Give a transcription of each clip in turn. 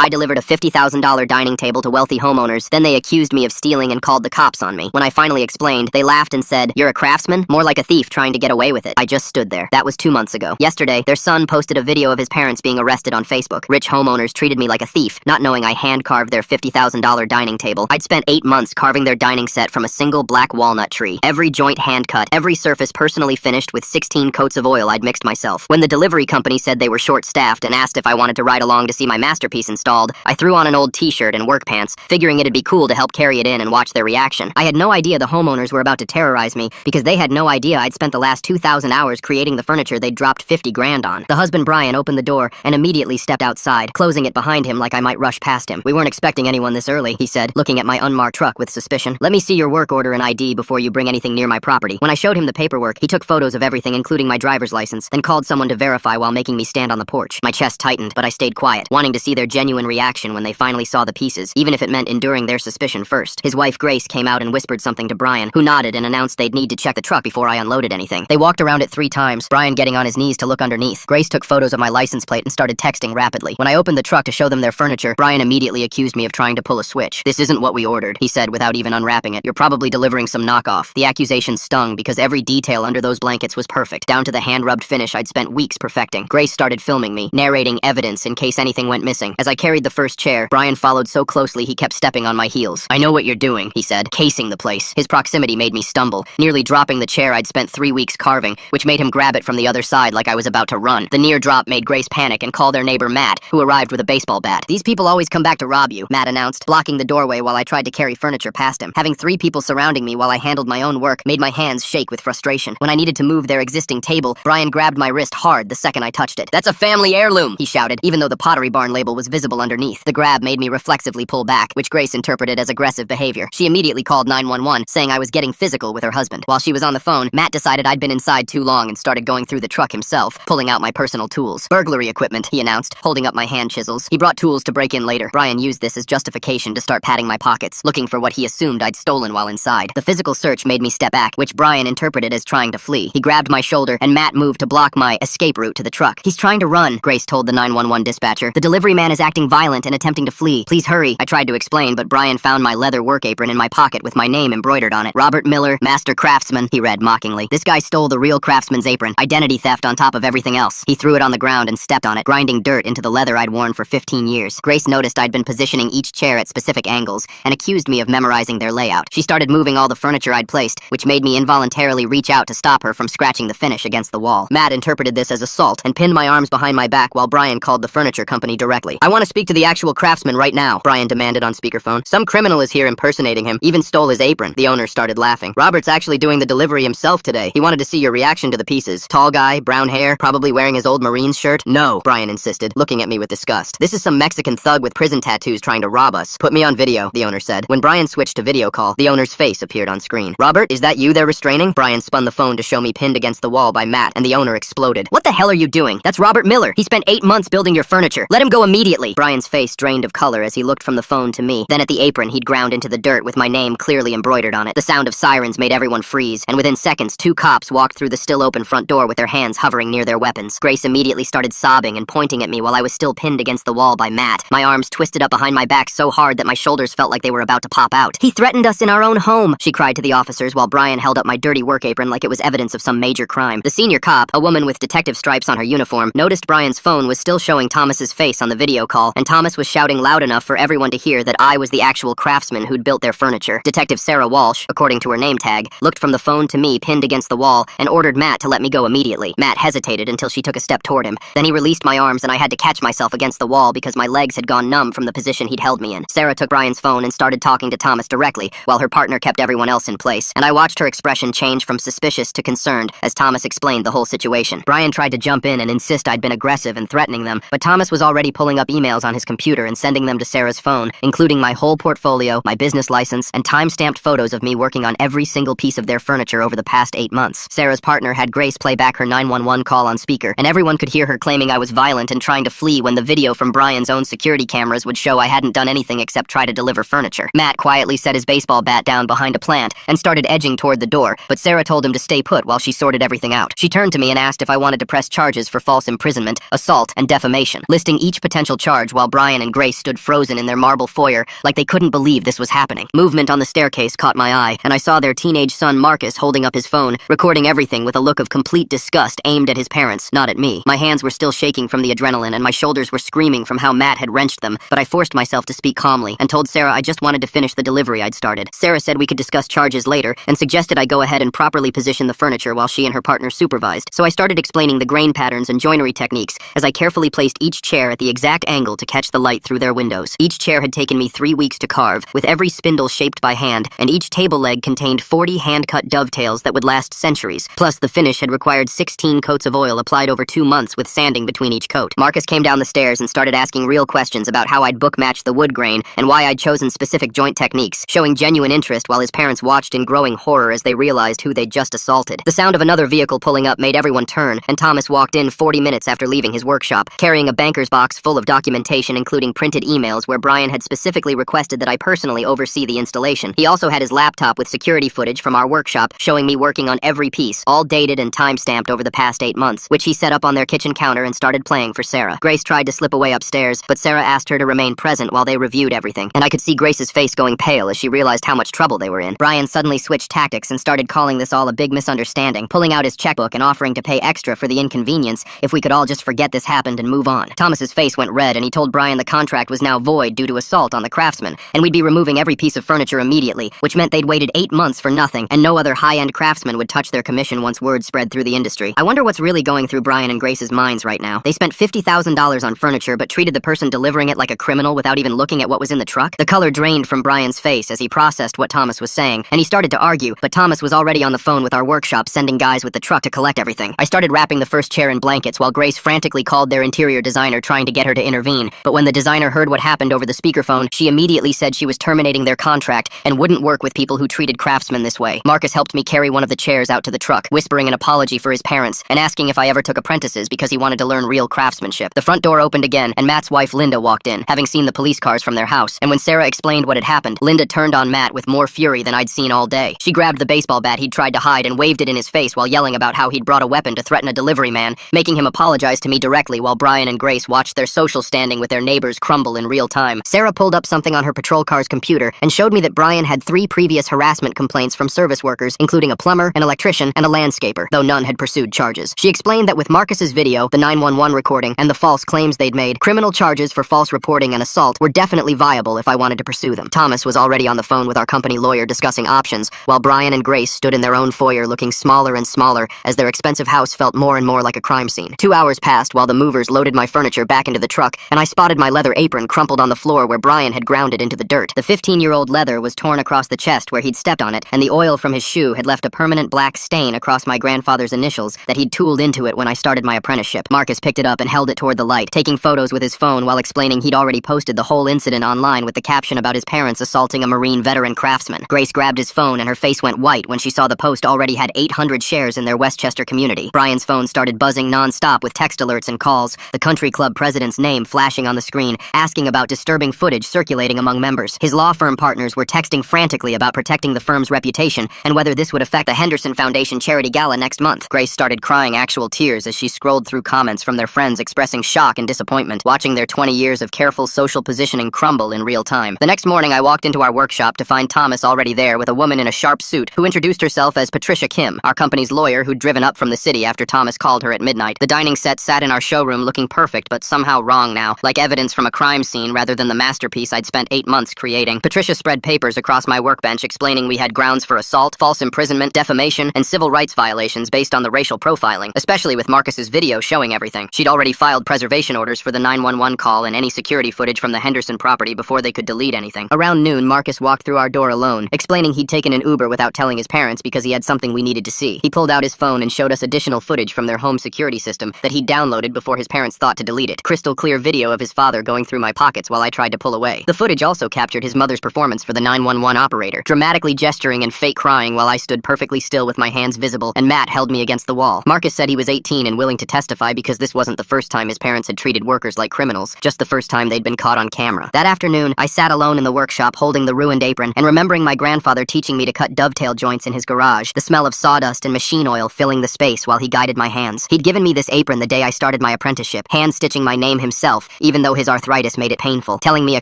I delivered a $50,000 dining table to wealthy homeowners, then they accused me of stealing and called the cops on me. When I finally explained, they laughed and said, "You're a craftsman? More like a thief trying to get away with it." I just stood there. That was 2 months ago. Yesterday, their son posted a video of his parents being arrested on Facebook. Rich homeowners treated me like a thief, not knowing I hand-carved their $50,000 dining table. I'd spent 8 months carving their dining set from a single black walnut tree. Every joint hand-cut, every surface personally finished with 16 coats of oil I'd mixed myself. When the delivery company said they were short-staffed and asked if I wanted to ride along to see my masterpiece installed, I threw on an old t-shirt and work pants, figuring it'd be cool to help carry it in and watch their reaction. I had no idea the homeowners were about to terrorize me, because they had no idea I'd spent the last 2,000 hours creating the furniture they'd dropped 50 grand on. The husband Brian opened the door and immediately stepped outside, closing it behind him like I might rush past him. "We weren't expecting anyone this early," he said, looking at my unmarked truck with suspicion. "Let me see your work order and ID before you bring anything near my property." When I showed him the paperwork, he took photos of everything including my driver's license, then called someone to verify while making me stand on the porch. My chest tightened, but I stayed quiet, wanting to see their genuine reaction when they finally saw the pieces, even if it meant enduring their suspicion first. His wife Grace came out and whispered something to Brian, who nodded and announced they'd need to check the truck before I unloaded anything. They walked around it 3 times, Brian getting on his knees to look underneath. Grace took photos of my license plate and started texting rapidly. When I opened the truck to show them their furniture, Brian immediately accused me of trying to pull a switch. "This isn't what we ordered," he said without even unwrapping it. "You're probably delivering some knockoff." The accusation stung because every detail under those blankets was perfect, down to the hand-rubbed finish I'd spent weeks perfecting. Grace started filming me, narrating evidence in case anything went missing. As I carried the first chair, Brian followed so closely he kept stepping on my heels. "I know what you're doing," he said, casing the place. His proximity made me stumble, nearly dropping the chair I'd spent 3 weeks carving, which made him grab it from the other side like I was about to run. The near drop made Grace panic and call their neighbor Matt, who arrived with a baseball bat. "These people always come back to rob you," Matt announced, blocking the doorway while I tried to carry furniture past him. Having 3 people surrounding me while I handled my own work made my hands shake with frustration. When I needed to move their existing table, Brian grabbed my wrist hard the second I touched it. "That's a family heirloom," he shouted, even though the Pottery Barn label was visible underneath. The grab made me reflexively pull back, which Grace interpreted as aggressive behavior. She immediately called 911, saying I was getting physical with her husband. While she was on the phone, Matt decided I'd been inside too long and started going through the truck himself, pulling out my personal tools. "Burglary equipment," he announced, holding up my hand chisels. He brought tools to break in later. Brian used this as justification to start patting my pockets, looking for what he assumed I'd stolen while inside. The physical search made me step back, which Brian interpreted as trying to flee. He grabbed my shoulder, and Matt moved to block my escape route to the truck. "He's trying to run," Grace told the 911 dispatcher. "The delivery man is acting violent and attempting to flee. Please hurry." I tried to explain, but Brian found my leather work apron in my pocket with my name embroidered on it. "Robert Miller, Master Craftsman," he read mockingly. "This guy stole the real craftsman's apron. Identity theft on top of everything else." He threw it on the ground and stepped on it, grinding dirt into the leather I'd worn for 15 years. Grace noticed I'd been positioning each chair at specific angles and accused me of memorizing their layout. She started moving all the furniture I'd placed, which made me involuntarily reach out to stop her from scratching the finish against the wall. Matt interpreted this as assault and pinned my arms behind my back while Brian called the furniture company directly. "I want to speak to the actual craftsman right now," Brian demanded on speakerphone. "Some criminal is here impersonating him, even stole his apron." The owner started laughing. "Robert's actually doing the delivery himself today. He wanted to see your reaction to the pieces. Tall guy, brown hair, probably wearing his old Marines shirt." "No," Brian insisted, looking at me with disgust. "This is some Mexican thug with prison tattoos trying to rob us." "Put me on video," the owner said. When Brian switched to video call, the owner's face appeared on screen. "Robert, is that you they're restraining?" Brian spun the phone to show me pinned against the wall by Matt, and the owner exploded. "What the hell are you doing? That's Robert Miller. He spent 8 months building your furniture. Let him go immediately." Brian's face drained of color as he looked from the phone to me, then at the apron he'd ground into the dirt with my name clearly embroidered on it. The sound of sirens made everyone freeze, and within seconds 2 cops walked through the still open front door with their hands hovering near their weapons. Grace immediately started sobbing and pointing at me while I was still pinned against the wall by Matt. My arms twisted up behind my back so hard that my shoulders felt like they were about to pop out. "He threatened us in our own home," she cried to the officers while Brian held up my dirty work apron like it was evidence of some major crime. The senior cop, a woman with detective stripes on her uniform, noticed Brian's phone was still showing Thomas's face on the video call, and Thomas was shouting loud enough for everyone to hear that I was the actual craftsman who'd built their furniture. Detective Sarah Walsh, according to her name tag, looked from the phone to me pinned against the wall and ordered Matt to let me go immediately. Matt hesitated until she took a step toward him. Then he released my arms and I had to catch myself against the wall because my legs had gone numb from the position he'd held me in. Sarah took Brian's phone and started talking to Thomas directly, while her partner kept everyone else in place, and I watched her expression change from suspicious to concerned as Thomas explained the whole situation. Brian tried to jump in and insist I'd been aggressive and threatening them, but Thomas was already pulling up emails on his computer and sending them to Sarah's phone, including my whole portfolio, my business license, and time-stamped photos of me working on every single piece of their furniture over the past 8 months. Sarah's partner had Grace play back her 911 call on speaker, and everyone could hear her claiming I was violent and trying to flee when the video from Brian's own security cameras would show I hadn't done anything except try to deliver furniture. Matt quietly set his baseball bat down behind a plant and started edging toward the door, but Sarah told him to stay put while she sorted everything out. She turned to me and asked if I wanted to press charges for false imprisonment, assault, and defamation. Listing each potential charge garage while Brian and Grace stood frozen in their marble foyer like they couldn't believe this was happening. Movement on the staircase caught my eye, and I saw their teenage son Marcus holding up his phone, recording everything with a look of complete disgust aimed at his parents, not at me. My hands were still shaking from the adrenaline, and my shoulders were screaming from how Matt had wrenched them, but I forced myself to speak calmly and told Sarah I just wanted to finish the delivery I'd started. Sarah said we could discuss charges later and suggested I go ahead and properly position the furniture while she and her partner supervised. So I started explaining the grain patterns and joinery techniques as I carefully placed each chair at the exact angle to catch the light through their windows. Each chair had taken me 3 weeks to carve, with every spindle shaped by hand, and each table leg contained 40 hand-cut dovetails that would last centuries. Plus, the finish had required 16 coats of oil applied over 2 months with sanding between each coat. Marcus came down the stairs and started asking real questions about how I'd book-matched the wood grain and why I'd chosen specific joint techniques, showing genuine interest while his parents watched in growing horror as they realized who they'd just assaulted. The sound of another vehicle pulling up made everyone turn, and Thomas walked in 40 minutes after leaving his workshop, carrying a banker's box full of documentation including printed emails where Brian had specifically requested that I personally oversee the installation. He also had his laptop with security footage from our workshop showing me working on every piece, all dated and time-stamped over the past 8 months, which he set up on their kitchen counter and started playing for Sarah. Grace tried to slip away upstairs, but Sarah asked her to remain present while they reviewed everything, and I could see Grace's face going pale as she realized how much trouble they were in. Brian suddenly switched tactics and started calling this all a big misunderstanding, pulling out his checkbook and offering to pay extra for the inconvenience if we could all just forget this happened and move on. Thomas's face went red, and he told Brian the contract was now void due to assault on the craftsman, and we'd be removing every piece of furniture immediately, which meant they'd waited 8 months for nothing, and no other high-end craftsman would touch their commission once word spread through the industry. I wonder what's really going through Brian and Grace's minds right now. They spent $50,000 on furniture but treated the person delivering it like a criminal without even looking at what was in the truck. The color drained from Brian's face as he processed what Thomas was saying, and he started to argue, but Thomas was already on the phone with our workshop sending guys with the truck to collect everything. I started wrapping the first chair in blankets while Grace frantically called their interior designer trying to get her to intervene, but when the designer heard what happened over the speakerphone, she immediately said she was terminating their contract and wouldn't work with people who treated craftsmen this way. Marcus helped me carry one of the chairs out to the truck, whispering an apology for his parents and asking if I ever took apprentices because he wanted to learn real craftsmanship. The front door opened again, and Matt's wife Linda walked in, having seen the police cars from their house, and when Sarah explained what had happened, Linda turned on Matt with more fury than I'd seen all day. She grabbed the baseball bat he'd tried to hide and waved it in his face while yelling about how he'd brought a weapon to threaten a delivery man, making him apologize to me directly while Brian and Grace watched their social standing with their neighbors crumble in real time. Sarah pulled up something on her patrol car's computer and showed me that Brian had 3 previous harassment complaints from service workers, including a plumber, an electrician, and a landscaper, though none had pursued charges. She explained that with Marcus's video, the 911 recording, and the false claims they'd made, criminal charges for false reporting and assault were definitely viable if I wanted to pursue them. Thomas was already on the phone with our company lawyer discussing options, while Brian and Grace stood in their own foyer looking smaller and smaller as their expensive house felt more and more like a crime scene. 2 hours passed while the movers loaded my furniture back into the truck, and I spotted my leather apron crumpled on the floor where Brian had ground it into the dirt. The 15-year-old leather was torn across the chest where he'd stepped on it, and the oil from his shoe had left a permanent black stain across my grandfather's initials that he'd tooled into it when I started my apprenticeship. Marcus picked it up and held it toward the light, taking photos with his phone while explaining he'd already posted the whole incident online with the caption about his parents assaulting a Marine veteran craftsman. Grace grabbed his phone and her face went white when she saw the post already had 800 shares in their Westchester community. Brian's phone started buzzing non-stop with text alerts and calls, the country club president's name flashing on the screen, asking about disturbing footage circulating among members. His law firm partners were texting frantically about protecting the firm's reputation and whether this would affect the Henderson Foundation charity gala next month. Grace started crying actual tears as she scrolled through comments from their friends expressing shock and disappointment, watching their 20 years of careful social positioning crumble in real time. The next morning, I walked into our workshop to find Thomas already there with a woman in a sharp suit who introduced herself as Patricia Kim, our company's lawyer who'd driven up from the city after Thomas called her at midnight. The dining set sat in our showroom looking perfect but somehow wrong now, like evidence from a crime scene rather than the masterpiece I'd spent 8 months creating. Patricia spread papers across my workbench explaining we had grounds for assault, false imprisonment, defamation, and civil rights violations based on the racial profiling, especially with Marcus's video showing everything. She'd already filed preservation orders for the 911 call and any security footage from the Henderson property before they could delete anything. Around noon, Marcus walked through our door alone, explaining he'd taken an Uber without telling his parents because he had something we needed to see. He pulled out his phone and showed us additional footage from their home security system that he'd downloaded before his parents thought to delete it. Crystal clear video of his father going through my pockets while I tried to pull away. The footage also captured his mother's performance for the 911 operator, dramatically gesturing and fake crying while I stood perfectly still with my hands visible, and Matt held me against the wall. Marcus said he was 18 and willing to testify because this wasn't the first time his parents had treated workers like criminals, just the first time they'd been caught on camera. That afternoon, I sat alone in the workshop holding the ruined apron and remembering my grandfather teaching me to cut dovetail joints in his garage, the smell of sawdust and machine oil filling the space while he guided my hands. He'd given me this apron the day I started my apprenticeship, hand-stitching my name himself, even though his arthritis made it painful, telling me a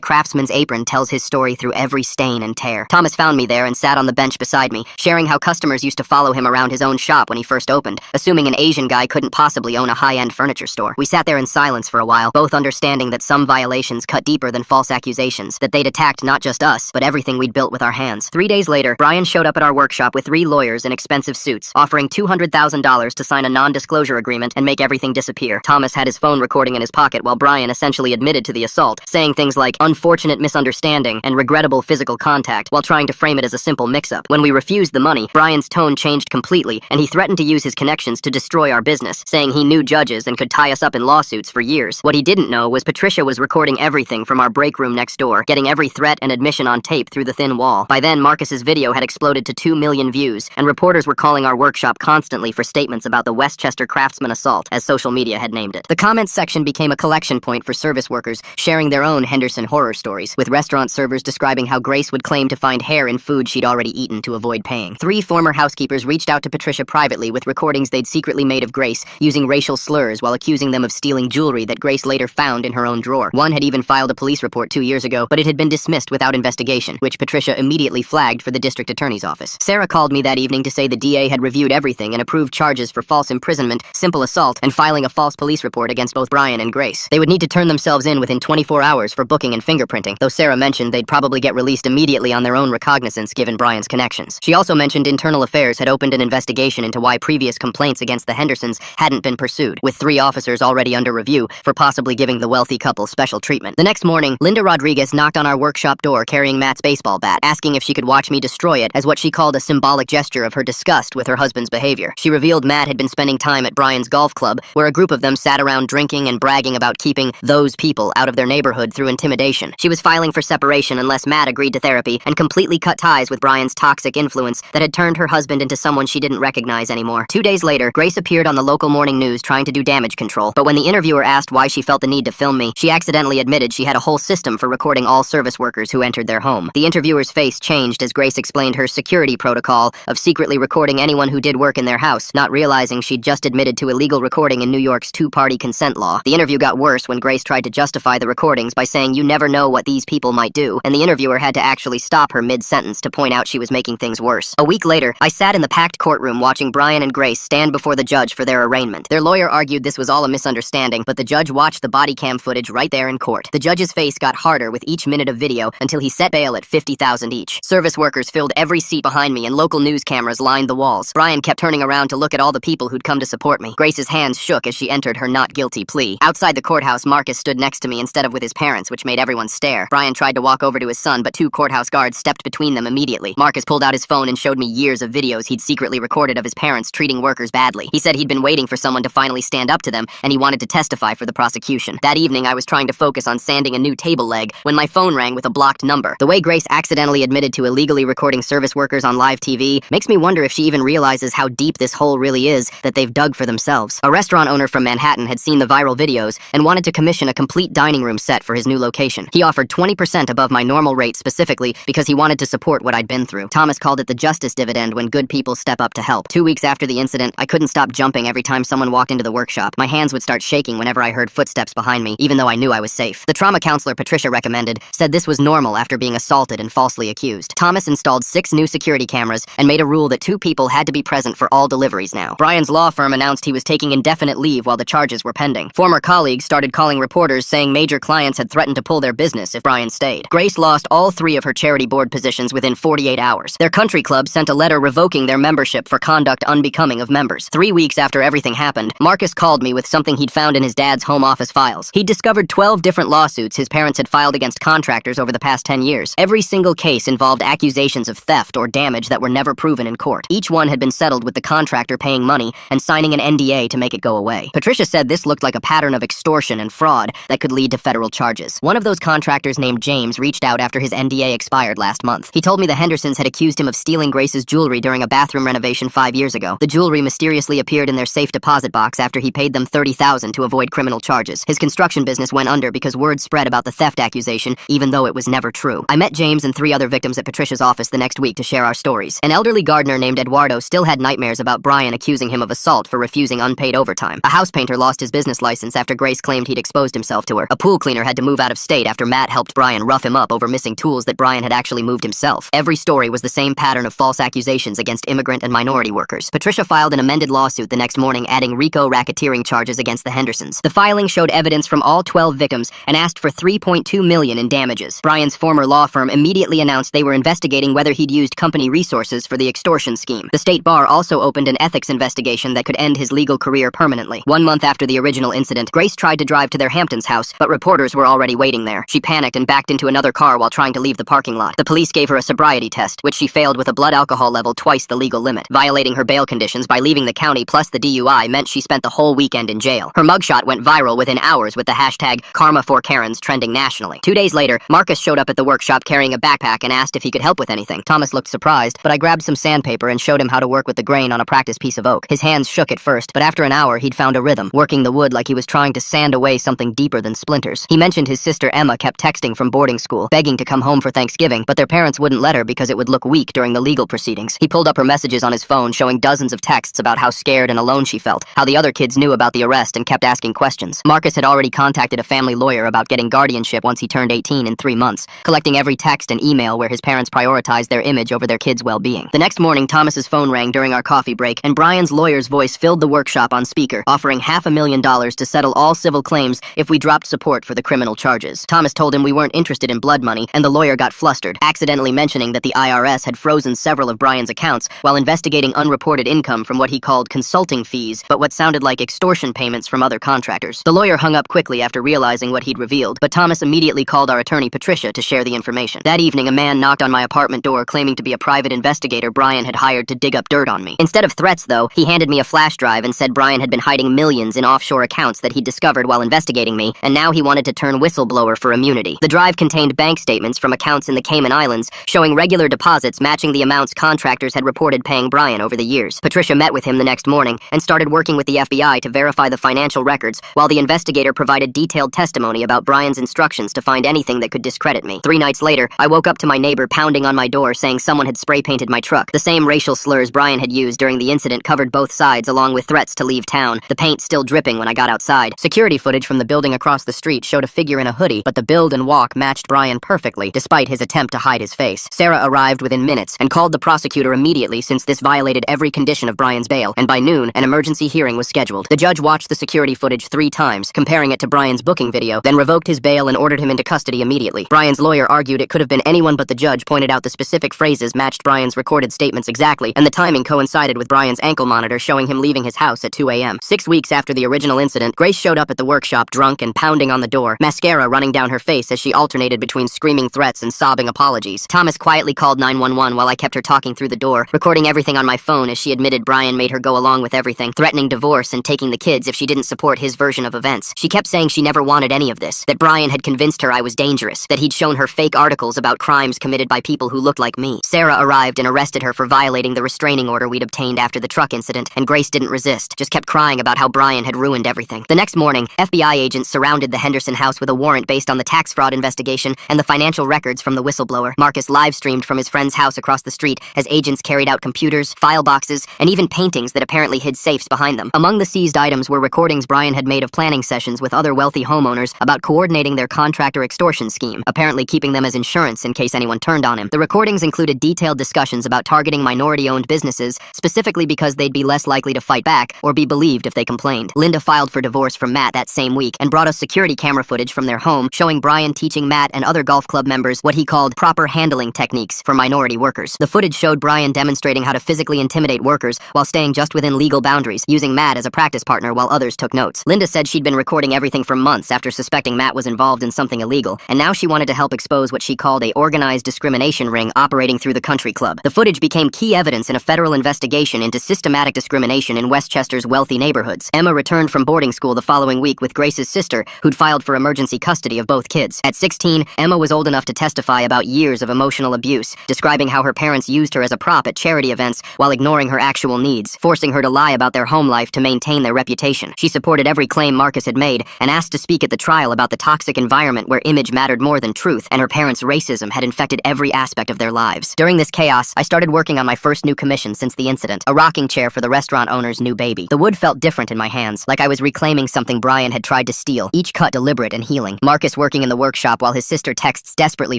craftsman's apron tells his story through every stain and tear. Thomas found me there and sat on the bench beside me, sharing how customers used to follow him around his own shop when he first opened, assuming an Asian guy couldn't possibly own a high-end furniture store. We sat there in silence for a while, both understanding that some violations cut deeper than false accusations, that they'd attacked not just us, but everything we'd built with our hands. 3 days later, Brian showed up at our workshop with 3 lawyers in expensive suits, offering $200,000 to sign a non-disclosure agreement and make everything disappear. Thomas had his phone recording in his pocket while Brian essentially admitted to the assault, saying things like unfortunate misunderstanding and regrettable physical contact while trying to frame it as a simple mix-up. When we refused the money, Brian's tone changed completely, and he threatened to use his connections to destroy our business, saying he knew judges and could tie us up in lawsuits for years. What he didn't know was Patricia was recording everything from our break room next door, getting every threat and admission on tape through the thin wall. By then, Marcus's video had exploded to 2 million views, and reporters were calling our workshop constantly for statements about the Westchester Craftsman assault, as social media had named it. The comments section became a collection point for service workers sharing their own Henderson horror stories, with restaurant servers describing how Grace would claim to find hair in food she'd already eaten to avoid paying. 3 former housekeepers reached out to Patricia privately with recordings they'd secretly made of Grace, using racial slurs while accusing them of stealing jewelry that Grace later found in her own drawer. One had even filed a police report 2 years ago, but it had been dismissed without investigation, which Patricia immediately flagged for the district attorney's office. Sarah called me that evening to say the DA had reviewed everything and approved charges for false imprisonment, simple assault, and filing a false police report against both Brian and Grace. They would need to turn themselves in within 24 hours for booking and fingerprinting, though Sarah mentioned they'd probably get released immediately on their own recognizance given Brian's connections. She also mentioned Internal Affairs had opened an investigation into why previous complaints against the Hendersons hadn't been pursued, with 3 officers already under review for possibly giving the wealthy couple special treatment. The next morning, Linda Rodriguez knocked on our workshop door carrying Matt's baseball bat, asking if she could watch me destroy it as what she called a symbolic gesture of her disgust with her husband's behavior. She revealed Matt had been spending time at Brian's golf club, where a group of them sat around drinking and bragging about keeping those people out of their neighborhood through intimidation. She was filing for separation unless Matt agreed to therapy and completely cut ties with Brian's toxic influence that had turned her husband into someone she didn't recognize anymore. 2 days later, Grace appeared on the local morning news trying to do damage control, but when the interviewer asked why she felt the need to film me, she accidentally admitted she had a whole system for recording all service workers who entered their home. The interviewer's face changed as Grace explained her security protocol of secretly recording anyone who did work in their house, not realizing she'd just admitted to illegal recording in New York's 2-party consent law. The interview got worse when Grace tried to justify the recordings by saying you never know what these people might do, and the interviewer had to actually stop her mid-sentence to point out she was making things worse. A week later, I sat in the packed courtroom watching Brian and Grace stand before the judge for their arraignment. Their lawyer argued this was all a misunderstanding, but the judge watched the body cam footage right there in court. The judge's face got harder with each minute of video until he set bail at $50,000 each. Service workers filled every seat behind me and local news cameras lined the walls. Brian kept turning around to look at all the people who'd come to support me. Grace's hands shook as she entered her not guilty plea. Outside the courthouse, Marcus stood next to me instead of with his parents, which made everyone stare. Brian tried to walk over to his son, but 2 courthouse guards stepped between them immediately. Marcus pulled out his phone and showed me years of videos he'd secretly recorded of his parents treating workers badly. He said he'd been waiting for someone to finally stand up to them, and he wanted to testify for the prosecution. That evening, I was trying to focus on sanding a new table leg when my phone rang with a blocked number. The way Grace accidentally admitted to illegally recording service workers on live TV makes me wonder if she even realizes how deep this hole really is that they've dug for themselves. A restaurant owner from Manhattan had seen the viral videos and wanted to commission a complete dining room set for his new location. He offered 20% above my normal rate specifically because he wanted to support what I'd been through. Thomas called it the justice dividend when good people step up to help. 2 weeks after the incident, I couldn't stop jumping every time someone walked into the workshop. My hands would start shaking whenever I heard footsteps behind me, even though I knew I was safe. The trauma counselor Patricia recommended said this was normal after being assaulted and falsely accused. Thomas installed 6 new security cameras and made a rule that 2 people had to be present for all deliveries now. Brian's law firm announced he was taking indefinite leave while the charges were pending. Former colleagues started calling reporters saying major clients had threatened to pull their business if Brian stayed. Grace lost all 3 of her charity board positions within 48 hours. Their country club sent a letter revoking their membership for conduct unbecoming of members. 3 weeks after everything happened, Marcus called me with something he'd found in his dad's home office files. He'd discovered 12 different lawsuits his parents had filed against contractors over the past 10 years. Every single case involved accusations of theft or damage that were never proven in court. Each one had been settled with the contractor paying money and signing an NDA to make it go away. Patricia said this looked like a pattern of extortion and fraud that could lead to federal charges. One of those contractors named James reached out after his NDA expired last month. He told me the Hendersons had accused him of stealing Grace's jewelry during a bathroom renovation 5 years ago. The jewelry mysteriously appeared in their safe deposit box after he paid them $30,000 to avoid criminal charges. His construction business went under because word spread about the theft accusation, even though it was never true. I met James and 3 other victims at Patricia's office the next week to share our stories. An elderly gardener named Eduardo still had nightmares about Brian accusing him of assault for refusing unpaid overtime. A house painter lost his business license after Grace claimed he'd exposed exposed himself to her. A pool cleaner had to move out of state after Matt helped Brian rough him up over missing tools that Brian had actually moved himself. Every story was the same pattern of false accusations against immigrant and minority workers. Patricia filed an amended lawsuit the next morning, adding RICO racketeering charges against the Hendersons. The filing showed evidence from all 12 victims and asked for $3.2 million in damages. Brian's former law firm immediately announced they were investigating whether he'd used company resources for the extortion scheme. The state bar also opened an ethics investigation that could end his legal career permanently. 1 month after the original incident, Grace tried to drive to their Hamptons house, but reporters were already waiting there. She panicked and backed into another car while trying to leave the parking lot. The police gave her a sobriety test, which she failed with a blood alcohol level twice the legal limit. Violating her bail conditions by leaving the county plus the DUI meant she spent the whole weekend in jail. Her mugshot went viral within hours with the hashtag Karma4Karens trending nationally. 2 days later, Marcus showed up at the workshop carrying a backpack and asked if he could help with anything. Thomas looked surprised, but I grabbed some sandpaper and showed him how to work with the grain on a practice piece of oak. His hands shook at first, but after an hour he'd found a rhythm, working the wood like he was trying to sand away something deeper than splinters. He mentioned his sister Emma kept texting from boarding school, begging to come home for Thanksgiving, but their parents wouldn't let her because it would look weak during the legal proceedings. He pulled up her messages on his phone, showing dozens of texts about how scared and alone she felt, how the other kids knew about the arrest and kept asking questions. Marcus had already contacted a family lawyer about getting guardianship once he turned 18 in 3 months, collecting every text and email where his parents prioritized their image over their kids' well-being. The next morning, Thomas's phone rang during our coffee break, and Brian's lawyer's voice filled the workshop on speaker, offering $500,000 to settle all civil claims if we dropped support for the criminal charges. Thomas told him we weren't interested in blood money, and the lawyer got flustered, accidentally mentioning that the IRS had frozen several of Brian's accounts while investigating unreported income from what he called consulting fees, but what sounded like extortion payments from other contractors. The lawyer hung up quickly after realizing what he'd revealed, but Thomas immediately called our attorney Patricia to share the information. That evening, a man knocked on my apartment door claiming to be a private investigator Brian had hired to dig up dirt on me. Instead of threats, though, he handed me a flash drive and said Brian had been hiding millions in offshore accounts that he'd discovered while investigating me, and now he wanted to turn whistleblower for immunity. The drive contained bank statements from accounts in the Cayman Islands showing regular deposits matching the amounts contractors had reported paying Brian over the years. Patricia met with him the next morning and started working with the FBI to verify the financial records, while the investigator provided detailed testimony about Brian's instructions to find anything that could discredit me. 3 nights later, I woke up to my neighbor pounding on my door saying someone had spray-painted my truck. The same racial slurs Brian had used during the incident covered both sides, along with threats to leave town, the paint still dripping when I got outside. Security footage from the building across the street showed a figure in a hoodie, but the build and walk matched Brian perfectly, despite his attempt to hide his face. Sarah arrived within minutes and called the prosecutor immediately since this violated every condition of Brian's bail, and by noon, an emergency hearing was scheduled. The judge watched the security footage 3 times, comparing it to Brian's booking video, then revoked his bail and ordered him into custody immediately. Brian's lawyer argued it could have been anyone, but the judge pointed out the specific phrases matched Brian's recorded statements exactly, and the timing coincided with Brian's ankle monitor showing him leaving his house at 2 a.m. 6 weeks after the original incident, Grace showed up at the workshop drunk and pounding on the door, mascara running down her face as she alternated between screaming threats and sobbing apologies. Thomas quietly called 911 while I kept her talking through the door, recording everything on my phone as she admitted Brian made her go along with everything, threatening divorce and taking the kids if she didn't support his version of events. She kept saying she never wanted any of this, that Brian had convinced her I was dangerous, that he'd shown her fake articles about crimes committed by people who looked like me. Sarah arrived and arrested her for violating the restraining order we'd obtained after the truck incident, and Grace didn't resist, just kept crying about how Brian had ruined everything. The next morning, FBI agents surrounded the Henderson house with a warrant based on the tax fraud investigation and the financial records from the whistleblower. Marcus live-streamed from his friend's house across the street as agents carried out computers, file boxes, and even paintings that apparently hid safes behind them. Among the seized items were recordings Brian had made of planning sessions with other wealthy homeowners about coordinating their contractor extortion scheme, apparently keeping them as insurance in case anyone turned on him. The recordings included detailed discussions about targeting minority-owned businesses, specifically because they'd be less likely to fight back or be believed if they complained. Linda filed for divorce from Matt that same week and brought us security camera footage from their home showing Brian teaching Matt and other golf club members what he called proper handling techniques for minority workers. The footage showed Brian demonstrating how to physically intimidate workers while staying just within legal boundaries, using Matt as a practice partner while others took notes. Linda said she'd been recording everything for months after suspecting Matt was involved in something illegal, and now she wanted to help expose what she called a organized discrimination ring operating through the country club. The footage became key evidence in a federal investigation into systematic discrimination in Westchester's wealthy neighborhoods. Emma returned from boarding school the following week with Grace's sister, who'd filed for emergency custody of both kids. At 16, Emma was old enough to testify about years of emotional abuse, describing how her parents used her as a prop at charity events while ignoring her actual needs, forcing her to lie about their home life to maintain their reputation. She supported every claim Marcus had made and asked to speak at the trial about the toxic environment where image mattered more than truth, and her parents' racism had infected every aspect of their lives. During this chaos, I started working on my first new commission since the incident, a rocking chair for the restaurant owner's new baby. The wood felt different in my hands, like I was reclaiming something Brian had tried to steel, each cut deliberate and healing. Marcus working in the workshop while his sister texts desperately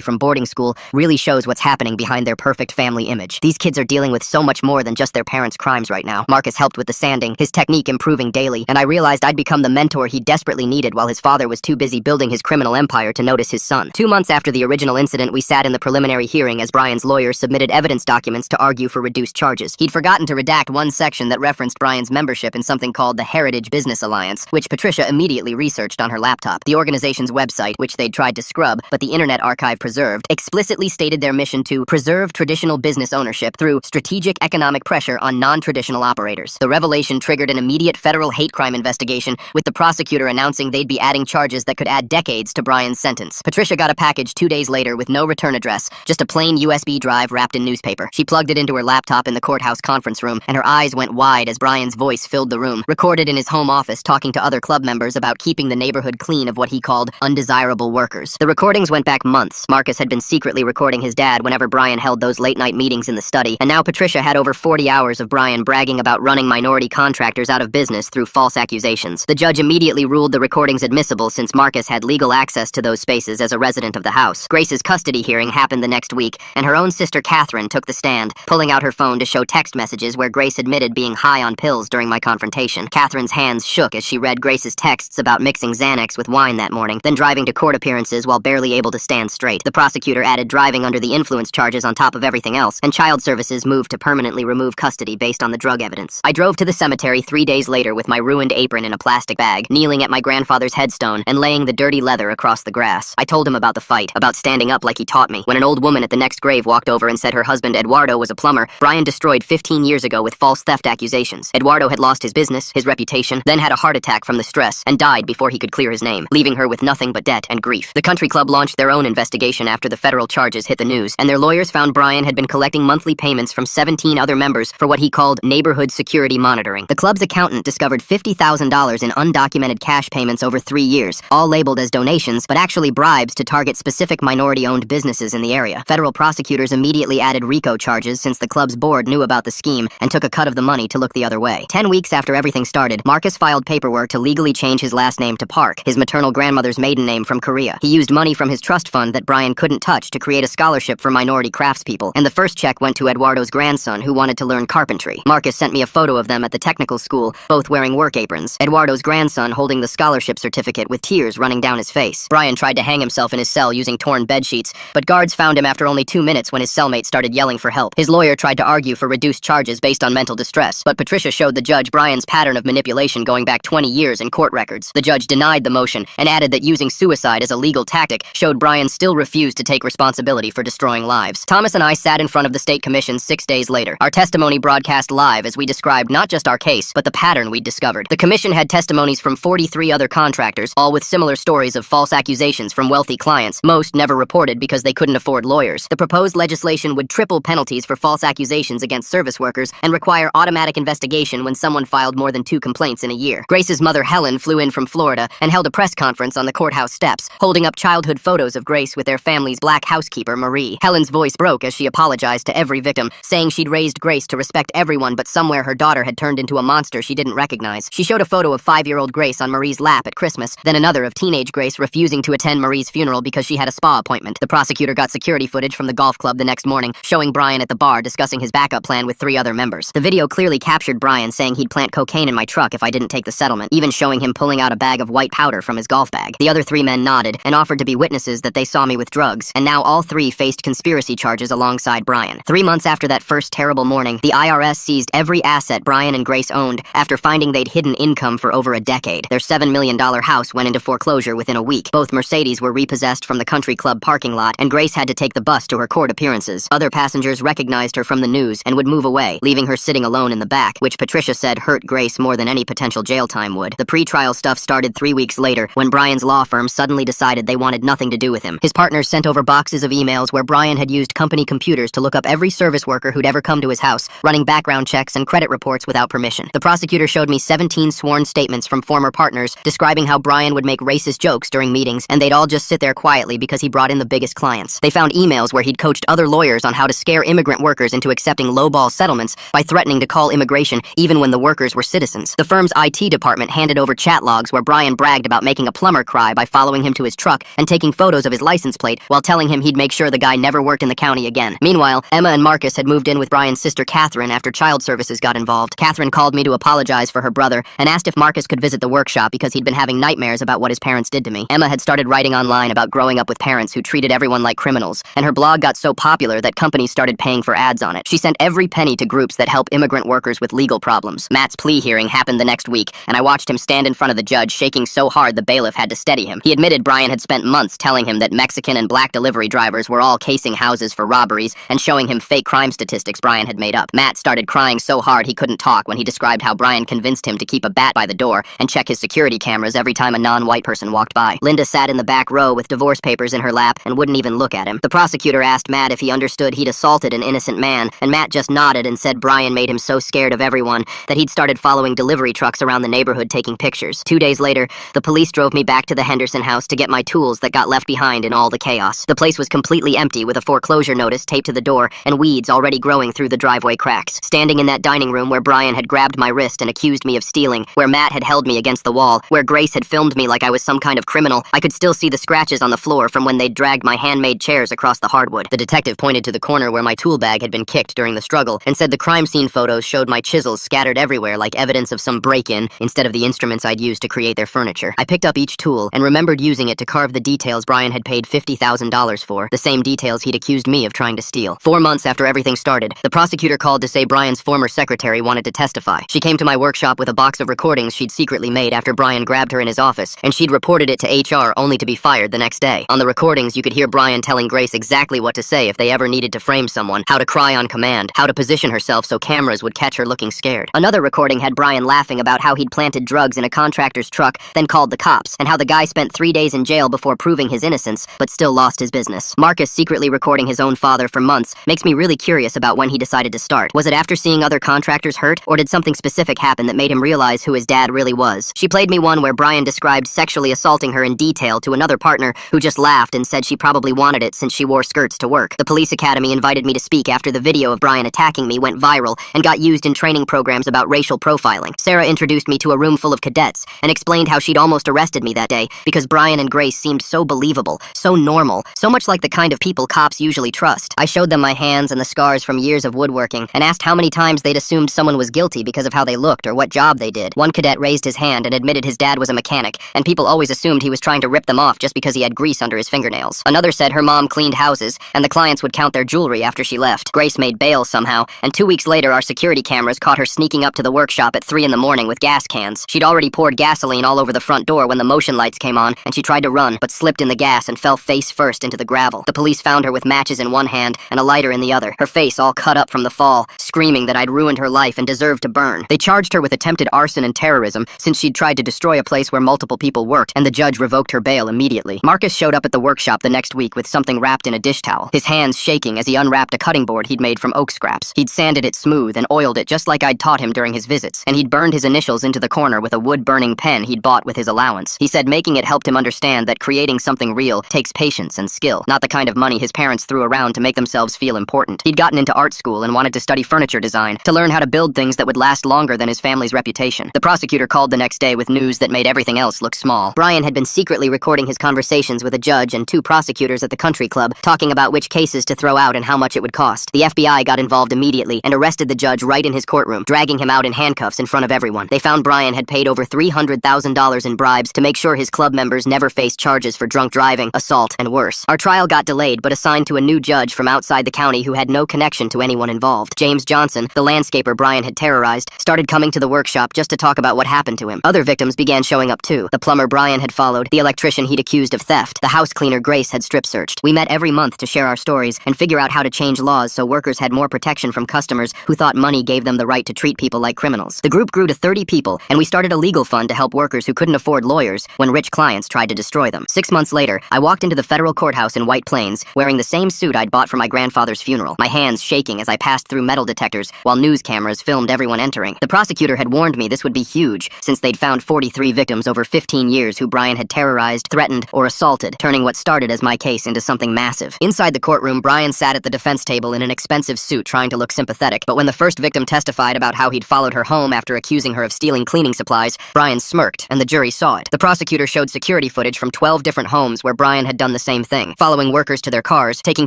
from boarding school really shows what's happening behind their perfect family image. These kids are dealing with so much more than just their parents' crimes right now. Marcus helped with the sanding, his technique improving daily, and I realized I'd become the mentor he desperately needed while his father was too busy building his criminal empire to notice his son. 2 months after the original incident, we sat in the preliminary hearing as Brian's lawyer submitted evidence documents to argue for reduced charges. He'd forgotten to redact one section that referenced Brian's membership in something called the Heritage Business Alliance, which Patricia immediately researched on her laptop. The organization's website, which they'd tried to scrub, but the Internet Archive preserved, explicitly stated their mission to preserve traditional business ownership through strategic economic pressure on non-traditional operators. The revelation triggered an immediate federal hate crime investigation, with the prosecutor announcing they'd be adding charges that could add decades to Brian's sentence. Patricia got a package 2 days later with no return address, just a plain USB drive wrapped in newspaper. She plugged it into her laptop in the courthouse conference room, and her eyes went wide as Brian's voice filled the room, recorded in his home office talking to other club members about keeping the neighborhood clean of what he called undesirable workers. The recordings went back months. Marcus had been secretly recording his dad whenever Brian held those late-night meetings in the study, and now Patricia had over 40 hours of Brian bragging about running minority contractors out of business through false accusations. The judge immediately ruled the recordings admissible since Marcus had legal access to those spaces as a resident of the house. Grace's custody hearing happened the next week, and her own sister Catherine took the stand, pulling out her phone to show text messages where Grace admitted being high on pills during my confrontation. Catherine's hands shook as she read Grace's texts about mixing Xanax with wine that morning, then driving to court appearances while barely able to stand straight. The prosecutor added driving under the influence charges on top of everything else, and Child Services moved to permanently remove custody based on the drug evidence. I drove to the cemetery 3 days later with my ruined apron in a plastic bag, kneeling at my grandfather's headstone and laying the dirty leather across the grass. I told him about the fight, about standing up like he taught me. When an old woman at the next grave walked over and said her husband Eduardo was a plumber Brian destroyed 15 years ago with false theft accusations. Eduardo had lost his business, his reputation, then had a heart attack from the stress, and died before he could clear his name, leaving her with nothing but debt and grief. The country club launched their own investigation after the federal charges hit the news, and their lawyers found Brian had been collecting monthly payments from 17 other members for what he called neighborhood security monitoring. The club's accountant discovered $50,000 in undocumented cash payments over 3 years, all labeled as donations, but actually bribes to target specific minority-owned businesses in the area. Federal prosecutors immediately added RICO charges since the club's board knew about the scheme and took a cut of the money to look the other way. 10 weeks after everything started, Marcus filed paperwork to legally change his last name to Park, his maternal grandmother's maiden name from Korea. He used money from his trust fund that Brian couldn't touch to create a scholarship for minority craftspeople, and the first check went to Eduardo's grandson who wanted to learn carpentry. Marcus sent me a photo of them at the technical school, both wearing work aprons. Eduardo's grandson holding the scholarship certificate with tears running down his face. Brian tried to hang himself in his cell using torn bedsheets, but guards found him after only 2 minutes when his cellmate started yelling for help. His lawyer tried to argue for reduced charges based on mental distress, but Patricia showed the judge Brian's pattern of manipulation going back 20 years in court records. The judge denied the motion and added that using suicide as a legal tactic showed Brian still refused to take responsibility for destroying lives. Thomas and I sat in front of the state commission 6 days later. Our testimony broadcast live as we described not just our case, but the pattern we'd discovered. The commission had testimonies from 43 other contractors, all with similar stories of false accusations from wealthy clients, most never reported because they couldn't afford lawyers. The proposed legislation would triple penalties for false accusations against service workers and require automatic investigation when someone filed more than 2 complaints in a year. Grace's mother, Helen, flew in from Florida and held a press conference on the courthouse steps, holding up childhood photos of Grace with their family's black housekeeper, Marie. Helen's voice broke as she apologized to every victim, saying she'd raised Grace to respect everyone, but somewhere her daughter had turned into a monster she didn't recognize. She showed a photo of 5-year-old Grace on Marie's lap at Christmas, then another of teenage Grace refusing to attend Marie's funeral because she had a spa appointment. The prosecutor got security footage from the golf club the next morning, showing Brian at the bar discussing his backup plan with 3 other members. The video clearly captured Brian saying he'd plant cocaine in my truck if I didn't take the settlement, even showing him pulling out a bag of white powder from his golf bag. The other 3 men nodded and offered to be witnesses that they saw me with drugs, and now all 3 faced conspiracy charges alongside Brian. 3 months after that first terrible morning, the IRS seized every asset Brian and Grace owned after finding they'd hidden income for over a decade. Their $7 million house went into foreclosure within a week. Both Mercedes were repossessed from the country club parking lot, and Grace had to take the bus to her court appearances. Other passengers recognized her from the news and would move away, leaving her sitting alone in the back, which Patricia said hurt Grace more than any potential jail time would. The pre-trial stuff started 3 weeks later when Brian's law firm suddenly decided they wanted nothing to do with him. His partners sent over boxes of emails where Brian had used company computers to look up every service worker who'd ever come to his house, running background checks and credit reports without permission. The prosecutor showed me 17 sworn statements from former partners describing how Brian would make racist jokes during meetings, and they'd all just sit there quietly because he brought in the biggest clients. They found emails where he'd coached other lawyers on how to scare immigrant workers into accepting lowball settlements by threatening to call immigration even when the workers were citizens. The firm's IT department handed over chat logs where where Brian bragged about making a plumber cry by following him to his truck and taking photos of his license plate while telling him he'd make sure the guy never worked in the county again. Meanwhile, Emma and Marcus had moved in with Brian's sister Catherine after child services got involved. Catherine called me to apologize for her brother and asked if Marcus could visit the workshop because he'd been having nightmares about what his parents did to me. Emma had started writing online about growing up with parents who treated everyone like criminals, and her blog got so popular that companies started paying for ads on it. She sent every penny to groups that help immigrant workers with legal problems. Matt's plea hearing happened the next week, and I watched him stand in front of the judge shaking so hard the bailiff had to steady him. He admitted Brian had spent months telling him that Mexican and black delivery drivers were all casing houses for robberies and showing him fake crime statistics Brian had made up. Matt started crying so hard he couldn't talk when he described how Brian convinced him to keep a bat by the door and check his security cameras every time a non-white person walked by. Linda sat in the back row with divorce papers in her lap and wouldn't even look at him. The prosecutor asked Matt if he understood he'd assaulted an innocent man, and Matt just nodded and said Brian made him so scared of everyone that he'd started following delivery trucks around the neighborhood taking pictures. 2 days later, the police drove me back to the Henderson house to get my tools that got left behind in all the chaos. The place was completely empty with a foreclosure notice taped to the door and weeds already growing through the driveway cracks. Standing in that dining room where Brian had grabbed my wrist and accused me of stealing, where Matt had held me against the wall, where Grace had filmed me like I was some kind of criminal, I could still see the scratches on the floor from when they'd dragged my handmade chairs across the hardwood. The detective pointed to the corner where my tool bag had been kicked during the struggle and said the crime scene photos showed my chisels scattered everywhere like evidence of some break-in instead of the instruments I'd used to create their furniture. I picked up each tool and remembered using it to carve the details Brian had paid $50,000 for, the same details he'd accused me of trying to steal. 4 months after everything started, the prosecutor called to say Brian's former secretary wanted to testify. She came to my workshop with a box of recordings she'd secretly made after Brian grabbed her in his office, and she'd reported it to HR only to be fired the next day. On the recordings, you could hear Brian telling Grace exactly what to say if they ever needed to frame someone, how to cry on command, how to position herself so cameras would catch her looking scared. Another recording had Brian laughing about how he'd planted drugs in a contractor's truck, then called the cops, and how the guy spent 3 days in jail before proving his innocence, but still lost his business. Marcus secretly recording his own father for months makes me really curious about when he decided to start. Was it after seeing other contractors hurt, or did something specific happen that made him realize who his dad really was? She played me one where Brian described sexually assaulting her in detail to another partner who just laughed and said she probably wanted it since she wore skirts to work. The police academy invited me to speak after the video of Brian attacking me went viral and got used in training programs about racial profiling. Sarah introduced me to a room full of cadets and explained how she'd almost arrested me that day because Brian and Grace seemed so believable, so normal, so much like the kind of people cops usually trust. I showed them my hands and the scars from years of woodworking and asked how many times they'd assumed someone was guilty because of how they looked or what job they did. One cadet raised his hand and admitted his dad was a mechanic, and people always assumed he was trying to rip them off just because he had grease under his fingernails. Another said her mom cleaned houses, and the clients would count their jewelry after she left. Grace made bail somehow, and 2 weeks later our security cameras caught her sneaking up to the workshop at 3 in the morning with gas cans. She'd already poured gasoline all over the front door when the motion lights came on, and she tried to run, but slipped in the gas and fell face first into the gravel. The police found her with matches in one hand and a lighter in the other, her face all cut up from the fall, screaming that I'd ruined her life and deserved to burn. They charged her with attempted arson and terrorism since she'd tried to destroy a place where multiple people worked, and the judge revoked her bail immediately. Marcus showed up at the workshop the next week with something wrapped in a dish towel, his hands shaking as he unwrapped a cutting board he'd made from oak scraps. He'd sanded it smooth and oiled it just like I'd taught him during his visits, and he'd burned his initials into the corner with a wood-burning pen he'd bought with his allowance. He said making it helped him understand that creating something real takes patience and skill, not the kind of money his parents threw around to make themselves feel important. He'd gotten into art school and wanted to study furniture design, to learn how to build things that would last longer than his family's reputation. The prosecutor called the next day with news that made everything else look small. Brian had been secretly recording his conversations with a judge and 2 prosecutors at the country club, talking about which cases to throw out and how much it would cost. The FBI got involved immediately and arrested the judge right in his courtroom, dragging him out in handcuffs in front of everyone. They found Brian had paid over $300,000 in bribes to make sure his club members never faced charges for drunk driving, assault, and worse. Our trial got delayed but assigned to a new judge from outside the county who had no connection to anyone involved. James Johnson, the landscaper Brian had terrorized, started coming to the workshop just to talk about what happened to him. Other victims began showing up too. The plumber Brian had followed, the electrician he'd accused of theft, the house cleaner Grace had strip searched. We met every month to share our stories and figure out how to change laws so workers had more protection from customers who thought money gave them the right to treat people like criminals. The group grew to 30 people, and we started a legal fund to help workers who couldn't afford lawyers when rich clients tried to destroy them. 6 months later, I walked into the federal courthouse in White Plains, wearing the same suit I'd bought for my grandfather's funeral, my hands shaking as I passed through metal detectors while news cameras filmed everyone entering. The prosecutor had warned me this would be huge, since they'd found 43 victims over 15 years who Brian had terrorized, threatened, or assaulted, turning what started as my case into something massive. Inside the courtroom, Brian sat at the defense table in an expensive suit trying to look sympathetic, but when the first victim testified about how he'd followed her home after accusing her of stealing cleaning supplies, Brian smirked worked, and the jury saw it. The prosecutor showed security footage from 12 different homes where Brian had done the same thing, following workers to their cars, taking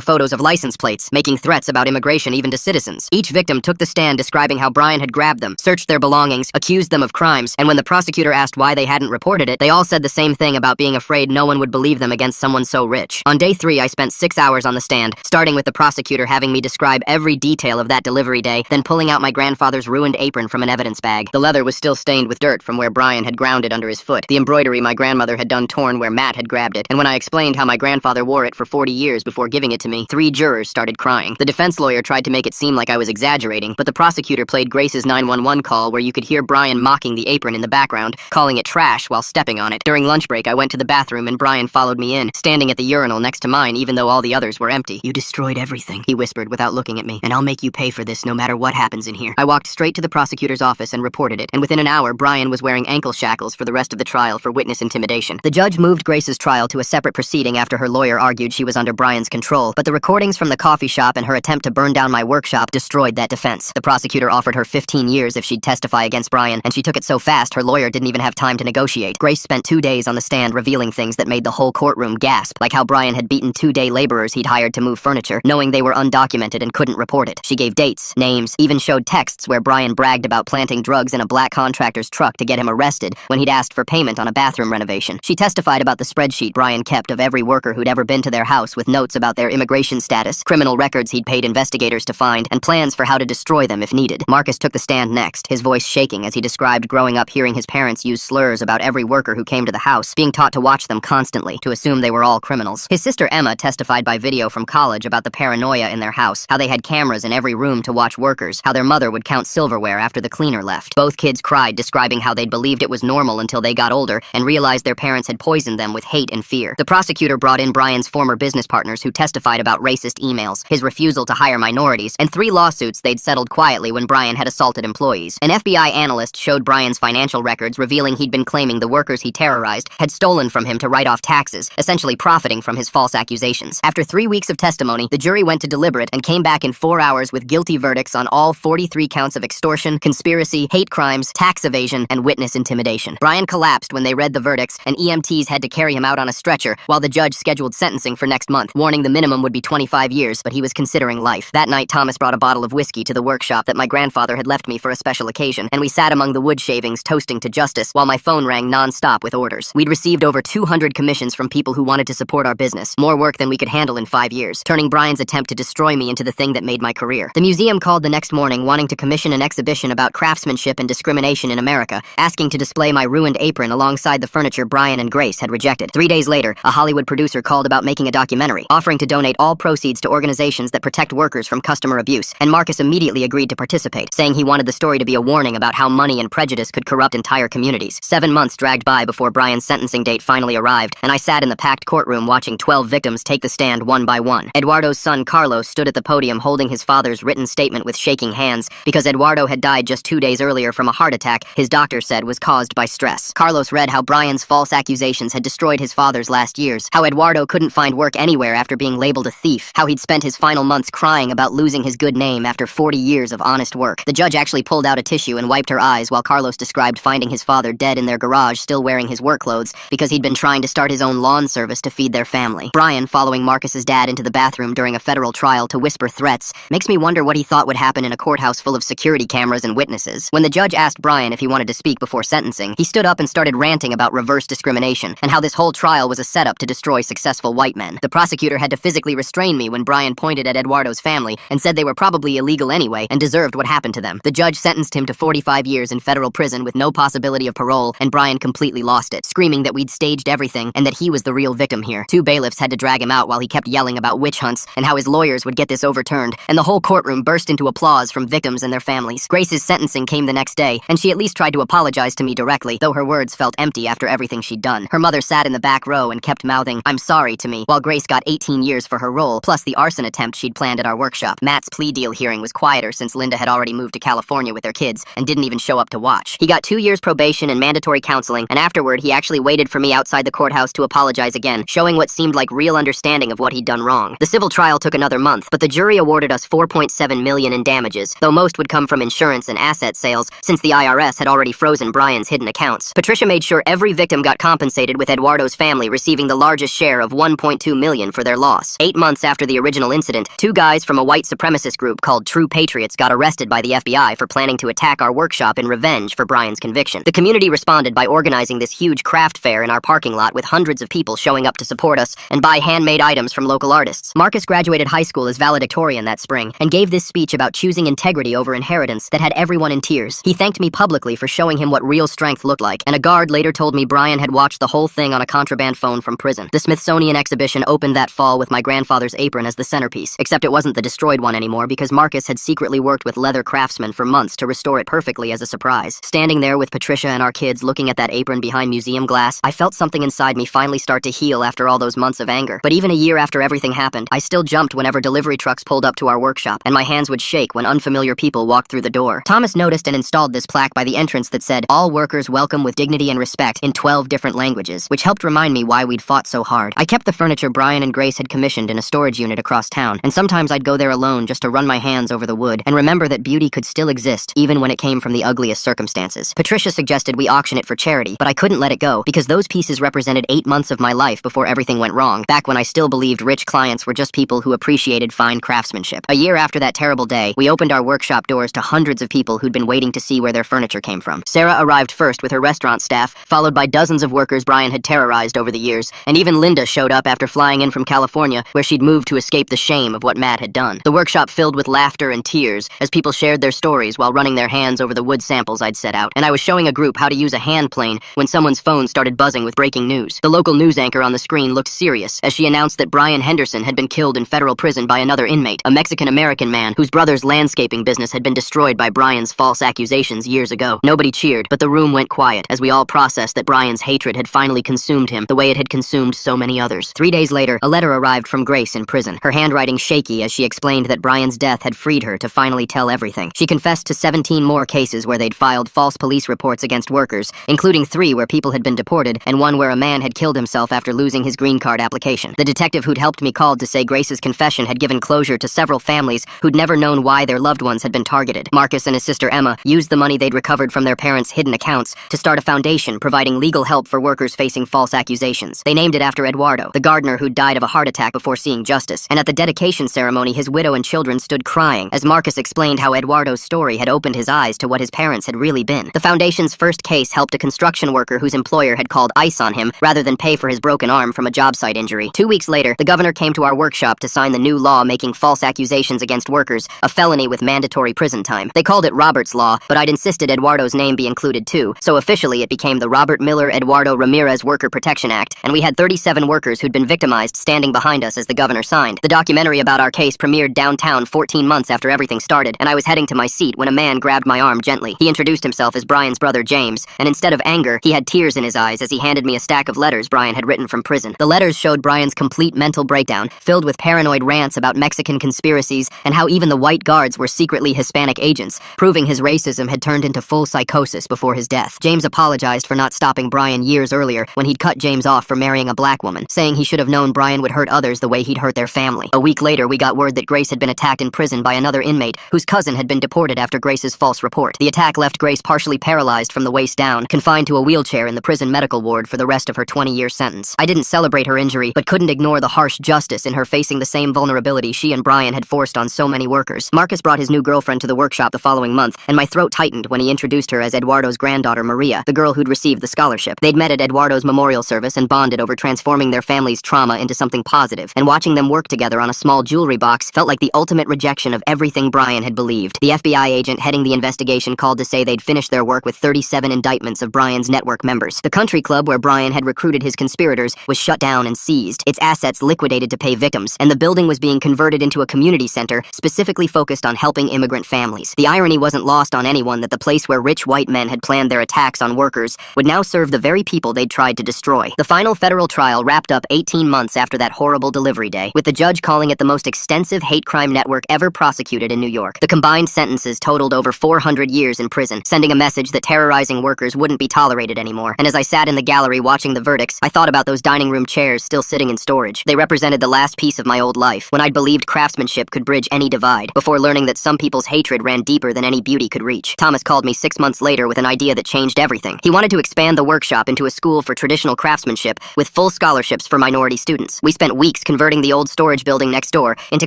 photos of license plates, making threats about immigration even to citizens. Each victim took the stand describing how Brian had grabbed them, searched their belongings, accused them of crimes, and when the prosecutor asked why they hadn't reported it, they all said the same thing about being afraid no one would believe them against someone so rich. On day 3, I spent 6 hours on the stand, starting with the prosecutor having me describe every detail of that delivery day, then pulling out my grandfather's ruined apron from an evidence bag. The leather was still stained with dirt from where Brian had ground it under his foot. The embroidery my grandmother had done torn where Matt had grabbed it, and when I explained how my grandfather wore it for 40 years before giving it to me, 3 jurors started crying. The defense lawyer tried to make it seem like I was exaggerating, but the prosecutor played Grace's 911 call where you could hear Brian mocking the apron in the background, calling it trash while stepping on it. During lunch break, I went to the bathroom and Brian followed me in, standing at the urinal next to mine even though all the others were empty. "You destroyed everything," he whispered without looking at me, "and I'll make you pay for this no matter what happens in here." I walked straight to the prosecutor's office and reported it, and within an hour, Brian was wearing ankle shackles for the rest of the trial for witness intimidation. The judge moved Grace's trial to a separate proceeding after her lawyer argued she was under Brian's control, but the recordings from the coffee shop and her attempt to burn down my workshop destroyed that defense. The prosecutor offered her 15 years if she'd testify against Brian, and she took it so fast her lawyer didn't even have time to negotiate. Grace spent 2 days on the stand revealing things that made the whole courtroom gasp, like how Brian had beaten 2-day laborers he'd hired to move furniture, knowing they were undocumented and couldn't report it. She gave dates, names, even showed texts where Brian bragged about planting drugs in a black contractor's truck to get him arrested when he'd asked for payment on a bathroom renovation. She testified about the spreadsheet Brian kept of every worker who'd ever been to their house with notes about their immigration status, criminal records he'd paid investigators to find, and plans for how to destroy them if needed. Marcus took the stand next, his voice shaking as he described growing up hearing his parents use slurs about every worker who came to the house, being taught to watch them constantly, to assume they were all criminals. His sister Emma testified by video from college about the paranoia in their house, how they had cameras in every room to watch workers, how their mother would count silverware after the cleaner left. Both kids cried, describing how they'd believed it was normal until they got older and realized their parents had poisoned them with hate and fear. The prosecutor brought in Brian's former business partners who testified about racist emails, his refusal to hire minorities, and 3 lawsuits they'd settled quietly when Brian had assaulted employees. An FBI analyst showed Brian's financial records, revealing he'd been claiming the workers he terrorized had stolen from him to write off taxes, essentially profiting from his false accusations. After 3 weeks of testimony, the jury went to deliberate and came back in 4 hours with guilty verdicts on all 43 counts of extortion, conspiracy, hate crimes, tax evasion, and witness intimidation. Brian collapsed when they read the verdicts, and EMTs had to carry him out on a stretcher while the judge scheduled sentencing for next month, warning the minimum would be 25 years, but he was considering life. That night, Thomas brought a bottle of whiskey to the workshop that my grandfather had left me for a special occasion, and we sat among the wood shavings toasting to justice while my phone rang non-stop with orders. We'd received over 200 commissions from people who wanted to support our business, more work than we could handle in 5 years, turning Brian's attempt to destroy me into the thing that made my career. The museum called the next morning wanting to commission an exhibition about craftsmanship and discrimination in America, asking to display my ruined apron alongside the furniture Brian and Grace had rejected. 3 days later, a Hollywood producer called about making a documentary, offering to donate all proceeds to organizations that protect workers from customer abuse, and Marcus immediately agreed to participate, saying he wanted the story to be a warning about how money and prejudice could corrupt entire communities. 7 months dragged by before Brian's sentencing date finally arrived, and I sat in the packed courtroom watching 12 victims take the stand one by one. Eduardo's son Carlos stood at the podium holding his father's written statement with shaking hands because Eduardo had died just 2 days earlier from a heart attack his doctor said was caused by stress. Carlos read how Brian's false accusations had destroyed his father's last years, how Eduardo couldn't find work anywhere after being labeled a thief, how he'd spent his final months crying about losing his good name after 40 years of honest work. The judge actually pulled out a tissue and wiped her eyes while Carlos described finding his father dead in their garage still wearing his work clothes because he'd been trying to start his own lawn service to feed their family. Brian following Marcus's dad into the bathroom during a federal trial to whisper threats makes me wonder what he thought would happen in a courthouse full of security cameras and witnesses. When the judge asked Brian if he wanted to speak before sentencing, he stood up and started ranting about reverse discrimination and how this whole trial was a setup to destroy successful white men. The prosecutor had to physically restrain me when Brian pointed at Eduardo's family and said they were probably illegal anyway and deserved what happened to them. The judge sentenced him to 45 years in federal prison with no possibility of parole, and Brian completely lost it, screaming that we'd staged everything and that he was the real victim here. 2 bailiffs had to drag him out while he kept yelling about witch hunts and how his lawyers would get this overturned, and the whole courtroom burst into applause from victims and their families. Grace's sentencing came the next day, and she at least tried to apologize to me directly, though her words felt empty after everything she'd done. Her mother sat in the back row and kept mouthing, "I'm sorry" to me, while Grace got 18 years for her role, plus the arson attempt she'd planned at our workshop. Matt's plea deal hearing was quieter since Linda had already moved to California with their kids and didn't even show up to watch. He got 2 years probation and mandatory counseling, and afterward he actually waited for me outside the courthouse to apologize again, showing what seemed like real understanding of what he'd done wrong. The civil trial took another month, but the jury awarded us $4.7 million in damages, though most would come from insurance and asset sales since the IRS had already frozen Brian's hidden account. counts. Patricia made sure every victim got compensated, with Eduardo's family receiving the largest share of $1.2 million for their loss. 8 months after the original incident, 2 guys from a white supremacist group called True Patriots got arrested by the FBI for planning to attack our workshop in revenge for Brian's conviction. The community responded by organizing this huge craft fair in our parking lot, with hundreds of people showing up to support us and buy handmade items from local artists. Marcus graduated high school as valedictorian that spring and gave this speech about choosing integrity over inheritance that had everyone in tears. He thanked me publicly for showing him what real strength looked like, and a guard later told me Brian had watched the whole thing on a contraband phone from prison. The Smithsonian exhibition opened that fall with my grandfather's apron as the centerpiece, except it wasn't the destroyed one anymore because Marcus had secretly worked with leather craftsmen for months to restore it perfectly as a surprise. Standing there with Patricia and our kids looking at that apron behind museum glass, I felt something inside me finally start to heal after all those months of anger. But even a year after everything happened, I still jumped whenever delivery trucks pulled up to our workshop, and my hands would shake when unfamiliar people walked through the door. Thomas noticed and installed this plaque by the entrance that said, "All workers welcome with dignity and respect," in 12 different languages, which helped remind me why we'd fought so hard. I kept the furniture Brian and Grace had commissioned in a storage unit across town, and sometimes I'd go there alone just to run my hands over the wood and remember that beauty could still exist, even when it came from the ugliest circumstances. Patricia suggested we auction it for charity, but I couldn't let it go because those pieces represented 8 months of my life before everything went wrong, back when I still believed rich clients were just people who appreciated fine craftsmanship. A year after that terrible day, we opened our workshop doors to hundreds of people who'd been waiting to see where their furniture came from. Sarah arrived first with her restaurant staff, followed by dozens of workers Brian had terrorized over the years, and even Linda showed up after flying in from California, where she'd moved to escape the shame of what Matt had done. The workshop filled with laughter and tears as people shared their stories while running their hands over the wood samples I'd set out, and I was showing a group how to use a hand plane when someone's phone started buzzing with breaking news. The local news anchor on the screen looked serious as she announced that Brian Henderson had been killed in federal prison by another inmate, a Mexican-American man whose brother's landscaping business had been destroyed by Brian's false accusations years ago. Nobody cheered, but the room went quiet as we all processed that Brian's hatred had finally consumed him the way it had consumed so many others. 3 days later, a letter arrived from Grace in prison, her handwriting shaky as she explained that Brian's death had freed her to finally tell everything. She confessed to 17 more cases where they'd filed false police reports against workers, including 3 where people had been deported and 1 where a man had killed himself after losing his green card application. The detective who'd helped me called to say Grace's confession had given closure to several families who'd never known why their loved ones had been targeted. Marcus and his sister Emma used the money they'd recovered from their parents' hidden accounts to start a foundation providing legal help for workers facing false accusations. They named it after Eduardo, the gardener who'd died of a heart attack before seeing justice, and at the dedication ceremony his widow and children stood crying as Marcus explained how Eduardo's story had opened his eyes to what his parents had really been. The foundation's first case helped a construction worker whose employer had called ICE on him rather than pay for his broken arm from a job site injury. 2 weeks later, the governor came to our workshop to sign the new law making false accusations against workers a felony with mandatory prison time. They called it Robert's Law, but I'd insisted Eduardo's name be included too, so officially it became the Robert Miller Eduardo Ramirez Worker Protection Act, and we had 37 workers who'd been victimized standing behind us as the governor signed. The documentary about our case premiered downtown 14 months after everything started, and I was heading to my seat when a man grabbed my arm gently. He introduced himself as Brian's brother James, and instead of anger, he had tears in his eyes as he handed me a stack of letters Brian had written from prison. The letters showed Brian's complete mental breakdown, filled with paranoid rants about Mexican conspiracies and how even the white guards were secretly Hispanic agents, proving his racism had turned into full psychosis before his death. James apologized for not stopping Brian years earlier when he'd cut James off for marrying a black woman, saying he should have known Brian would hurt others the way he'd hurt their family. A week later, we got word that Grace had been attacked in prison by another inmate whose cousin had been deported after Grace's false report. The attack left Grace partially paralyzed from the waist down, confined to a wheelchair in the prison medical ward for the rest of her 20-year sentence. I didn't celebrate her injury, but couldn't ignore the harsh justice in her facing the same vulnerability she and Brian had forced on so many workers. Marcus brought his new girlfriend to the workshop the following month, and my throat tightened when he introduced her as Eduardo's granddaughter Maria, the girl who'd received the scholarship. They'd met at Eduardo's memorial service and bonded over transforming their family's trauma into something positive, and watching them work together on a small jewelry box felt like the ultimate rejection of everything Brian had believed. The FBI agent heading the investigation called to say they'd finished their work with 37 indictments of Brian's network members. The country club where Brian had recruited his conspirators was shut down and seized, its assets liquidated to pay victims, and the building was being converted into a community center specifically focused on helping immigrant families. The irony wasn't lost on anyone that the place where rich white men had planned their attacks on workers would now serve the very people they'd tried to destroy. The final federal trial wrapped up 18 months after that horrible delivery day, with the judge calling it the most extensive hate crime network ever prosecuted in New York. The combined sentences totaled over 400 years in prison, sending a message that terrorizing workers wouldn't be tolerated anymore. And as I sat in the gallery watching the verdicts, I thought about those dining room chairs still sitting in storage. They represented the last piece of my old life, when I'd believed craftsmanship could bridge any divide, before learning that some people's hatred ran deeper than any beauty could reach. Thomas called me 6 months later with an idea that changed changed everything. He wanted to expand the workshop into a school for traditional craftsmanship with full scholarships for minority students. We spent weeks converting the old storage building next door into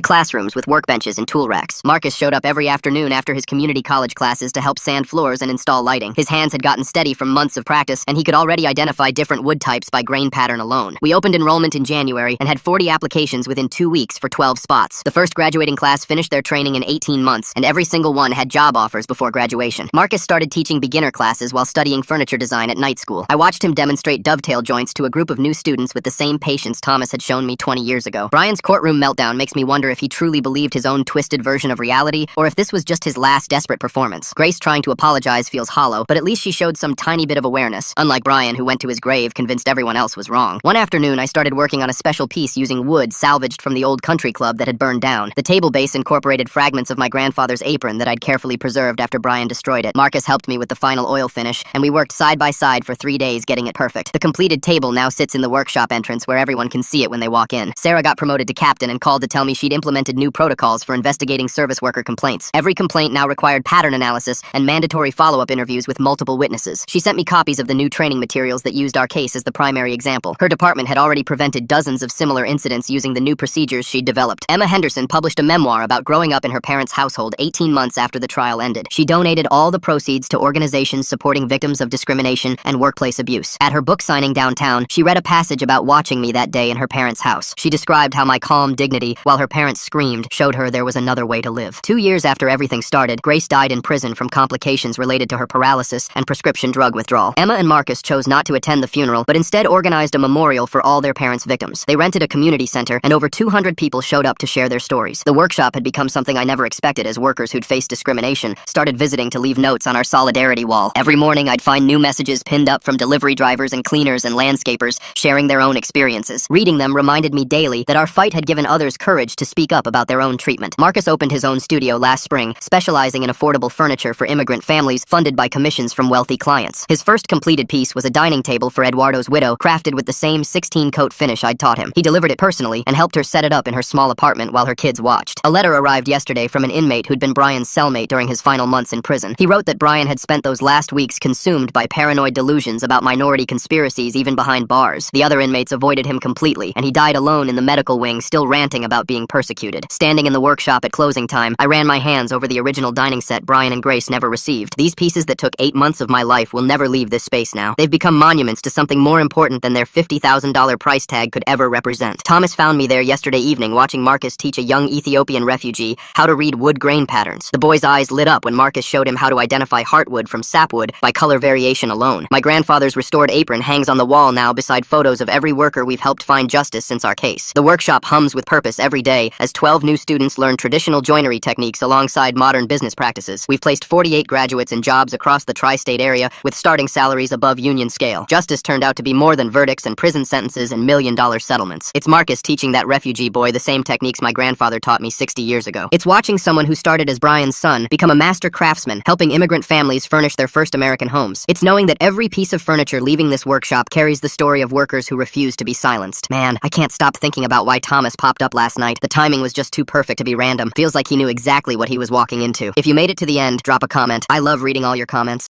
classrooms with workbenches and tool racks. Marcus showed up every afternoon after his community college classes to help sand floors and install lighting. His hands had gotten steady from months of practice, and he could already identify different wood types by grain pattern alone. We opened enrollment in January and had 40 applications within 2 weeks for 12 spots. The first graduating class finished their training in 18 months, and every single one had job offers before graduation. Marcus started teaching beginner classes while studying furniture design at night school. I watched him demonstrate dovetail joints to a group of new students with the same patience Thomas had shown me 20 years ago. Brian's courtroom meltdown makes me wonder if he truly believed his own twisted version of reality, or if this was just his last desperate performance. Grace trying to apologize feels hollow, but at least she showed some tiny bit of awareness, unlike Brian, who went to his grave convinced everyone else was wrong. One afternoon, I started working on a special piece using wood salvaged from the old country club that had burned down. The table base incorporated fragments of my grandfather's apron that I'd carefully preserved after Brian destroyed it. Marcus helped me with the final oil finish, and we worked side by side for 3 days getting it perfect. The completed table now sits in the workshop entrance where everyone can see it when they walk in. Sarah got promoted to captain and called to tell me she'd implemented new protocols for investigating service worker complaints. Every complaint now required pattern analysis and mandatory follow-up interviews with multiple witnesses. She sent me copies of the new training materials that used our case as the primary example. Her department had already prevented dozens of similar incidents using the new procedures she'd developed. Emma Henderson published a memoir about growing up in her parents' household 18 months after the trial ended. She donated all the proceeds to organizations supporting victims of discrimination and workplace abuse. At her book signing downtown, she read a passage about watching me that day in her parents' house. She described how my calm dignity, while her parents screamed, showed her there was another way to live. 2 years after everything started, Grace died in prison from complications related to her paralysis and prescription drug withdrawal. Emma and Marcus chose not to attend the funeral, but instead organized a memorial for all their parents' victims. They rented a community center, and over 200 people showed up to share their stories. The workshop had become something I never expected, as workers who'd faced discrimination started visiting to leave notes on our solidarity wall. Every morning, I'd find new messages pinned up from delivery drivers and cleaners and landscapers sharing their own experiences. Reading them reminded me daily that our fight had given others courage to speak up about their own treatment. Marcus opened his own studio last spring, specializing in affordable furniture for immigrant families funded by commissions from wealthy clients. His first completed piece was a dining table for Eduardo's widow, crafted with the same 16-coat finish I'd taught him. He delivered it personally and helped her set it up in her small apartment while her kids watched. A letter arrived yesterday from an inmate who'd been Brian's cellmate during his final months in prison. He wrote that Brian had spent those last weeks consumed by paranoid delusions about minority conspiracies even behind bars. The other inmates avoided him completely, and he died alone in the medical wing, still ranting about being persecuted. Standing in the workshop at closing time, I ran my hands over the original dining set Brian and Grace never received. These pieces that took 8 months of my life will never leave this space now. They've become monuments to something more important than their $50,000 price tag could ever represent. Thomas found me there yesterday evening watching Marcus teach a young Ethiopian refugee how to read wood grain patterns. The boy's eyes lit up when Marcus showed him how to identify heartwood from sapwood by color variation alone. My grandfather's restored apron hangs on the wall now beside photos of every worker we've helped find justice since our case. The workshop hums with purpose every day as 12 new students learn traditional joinery techniques alongside modern business practices. We've placed 48 graduates in jobs across the tri-state area with starting salaries above union scale. Justice turned out to be more than verdicts and prison sentences and million-dollar settlements. It's Marcus teaching that refugee boy the same techniques my grandfather taught me 60 years ago. It's watching someone who started as Brian's son become a master craftsman, helping immigrant families furnish their first American homes. It's knowing that every piece of furniture leaving this workshop carries the story of workers who refuse to be silenced. Man, I can't stop thinking about why Thomas popped up last night. The timing was just too perfect to be random. Feels like he knew exactly what he was walking into. If you made it to the end, drop a comment. I love reading all your comments.